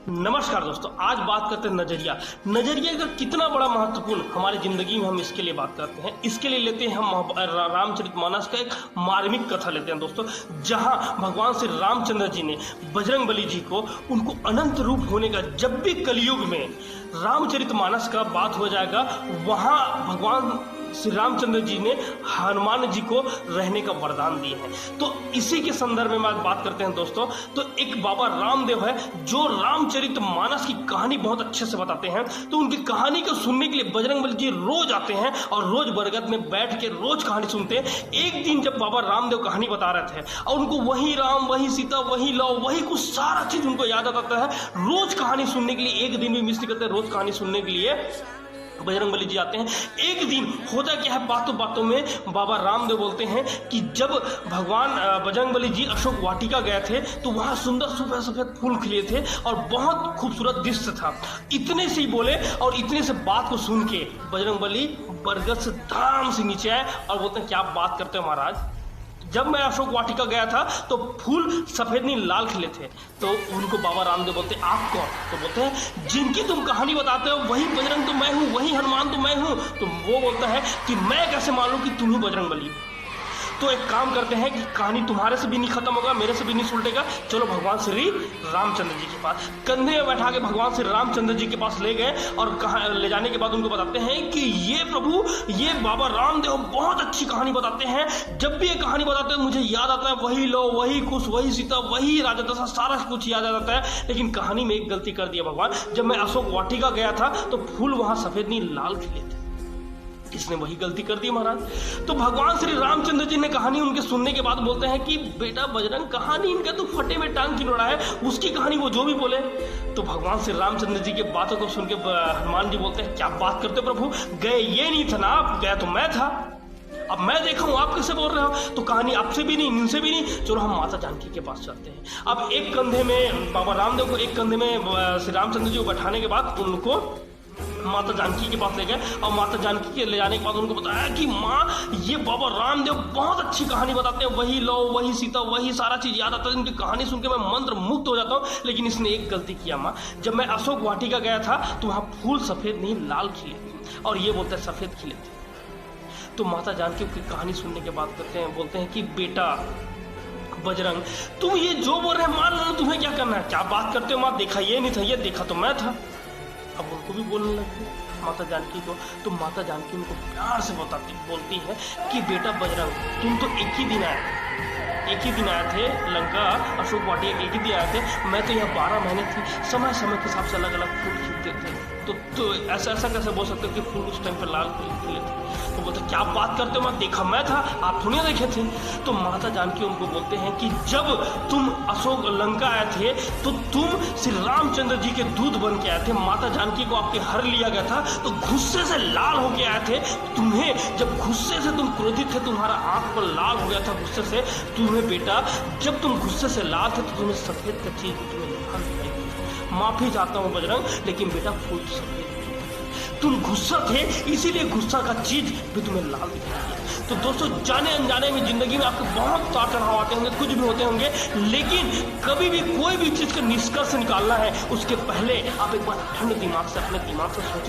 नमस्कार दोस्तों, आज बात करते हैं नजरिया का कितना बड़ा महत्वपूर्ण हमारी जिंदगी में। हम इसके लिए बात करते हैं, इसके लिए लेते हैं हम रामचरितमानस का एक मार्मिक कथा लेते हैं दोस्तों, जहां भगवान श्री रामचंद्र जी ने बजरंगबली जी को उनको अनंत रूप होने का, जब भी कलयुग में रामचरितमानस का बात हो जाएगा वहां भगवान श्री रामचंद्र जी ने हनुमान जी को रहने का वरदान दिए हैं। तो इसी के संदर्भ में आज बात करते हैं दोस्तों। तो एक बाबा रामदेव है जो रामचरितमानस की कहानी बहुत अच्छे से बताते हैं। तो उनकी कहानी को सुनने के लिए बजरंगबली जी रोज आते हैं और रोज बरगद में बैठ के रोज कहानी सुनते हैं। एक दिन जब बाबा रामदेव कहानी बता रहे थे और उनको वही राम, वही सीता, वही लव, वही कुछ सारा चीज उनको याद आता है। रोज कहानी सुनने के लिए, एक दिन भी मिस नहीं करते, रोज कहानी सुनने के लिए बजरंगबली जी आते हैं। एक दिन होता क्या है, बातों बातों में बाबा रामदेव बोलते हैं कि जब भगवान बजरंगबली जी अशोक वाटिका गए थे तो वहां सुंदर सफेद सफेद फूल खिले थे और बहुत खूबसूरत दृश्य था। इतने से ही बोले और इतने से बात को सुन के बजरंगबली बरगद से धड़ाम से नीचे आए और बोलते हैं क्या बात करते हो महाराज, जब मैं अशोक वाटिका गया था तो फूल सफेद नहीं लाल खिले थे। तो उनको बाबा रामदेव बोलते हैं आप कौन? तो बोलते हैं जिनकी तुम कहानी बताते हो वही बजरंग तो मैं हूँ, वही हनुमान तो मैं हूँ। तो वो बोलता है कि मैं कैसे मानूं कि तुम ही बजरंगबली। तो एक काम करते हैं कि कहानी तुम्हारे से भी नहीं खत्म होगा, मेरे से भी नहीं सुलटेगा, चलो भगवान श्री रामचंद्र जी के पास। कंधे में बैठा के भगवान श्री रामचंद्र जी के पास ले गए और ले जाने के बाद उनको बताते हैं कि ये प्रभु, ये बाबा रामदेव बहुत अच्छी कहानी बताते हैं। जब भी ये कहानी बताते हैं मुझे याद आता है वही लो, वही कुश, वही सीता, वही राजा दशरथ, सारा कुछ याद आ जाता है। लेकिन कहानी में एक गलती कर दिया भगवान, जब मैं अशोक वाटिका गया था तो फूल वहां सफेद नहीं लाल खिले थे। इसने वही गलती कर दी महाराज। तो भगवान श्री रामचंद्र जी ने कहानी उनके सुनने के बाद बोलते हैं कि बेटा बजरंग, कहानी इनका तो फटे में टांग की लोड़ा है, उसकी कहानी वो जो भी बोले। तो भगवान श्री रामचंद्र जी की बातों को सुन के हनुमान जी बोलते हैं क्या बात करते हो प्रभु, गए ये नहीं था ना आप, गया तो मैं था। अब मैं देखा हूं आप कैसे बोल रहे हो, तो कहानी आपसे भी नहीं, इनसे भी नहीं, चलो हम माता जानकी के पास चलते हैं। अब एक कंधे में बाबा रामदेव को, एक कंधे में श्री रामचंद्र जी को बैठाने के बाद उनको माता जानकी के पास ले गए और माता जानकी के ले जाने के बाद उनको बताया कि माँ ये बाबा रामदेव बहुत अच्छी कहानी बताते हैं, वही लो, वही सीता, वही सारा चीज याद आता है। इनकी कहानी सुन के मैं मंत्र मुक्त हो जाता हूँ। लेकिन इसने एक गलती किया माँ, जब मैं अशोक वाटिका गया था तो वहाँ फूल सफेद नहीं लाल खिले थे और ये बोलते हैं सफेद खिले थे। तो माता जानकी की कहानी सुनने के बाद बोलते हैं कि बेटा बजरंग, तुम ये जो बोल रहे हैं मान लो, तुम्हें क्या करना है, क्या बात करते हो माँ, देखा ये नहीं था, ये देखा तो मैं था। अब उनको भी बोलने लगी माता जानकी को। तो माता जानकी उनको प्यार से बोलती है कि बेटा बजरंग, तुम तो एक ही दिन आए थे लंका, अशोक वाटिका एक ही दिन आए थे। मैं तो यहाँ 12 महीने थी, समय समय के हिसाब से अलग अलग फूल खिलते थे। तो ऐसा कैसे बोल सकते हो कि फूल उस टाइम पर लाल खिले थे? तो बोलते क्या बात करते हो, मैं देखा मैं था, आप थोड़ी देखे थे। तो माता जानकी उनको बोलते हैं कि जब तुम अशोक लंका आए थे तो तुम श्री रामचंद्र जी के दूध बन के आए थे। माता जानकी को आपके हर लिया गया था तो गुस्से से लाल होके आए थे। तुम्हें जब गुस्से से तुम क्रोधित थे, तुम्हारा आंख पर लाल हो गया था गुस्से से। तुम्हें बेटा जब तुम गुस्से से लाल थे तो तुम्हें सफेद का चीज तुम्हें लाल दिखाई दी। माफी चाहता हूँ बजरंग, लेकिन बेटा फूल सफेद, तुम गुस्सा थे इसीलिए गुस्सा का चीज भी तुम्हें लाल दिखाई दिया। तो दोस्तों, जाने अनजाने में जिंदगी में आपको बहुत उतार चढ़ाव आते होंगे, कुछ भी होते होंगे, लेकिन कभी भी कोई भी चीज का निष्कर्ष निकालना है उसके पहले आप एक बार ठंडे दिमाग से अपने दिमाग से सोचें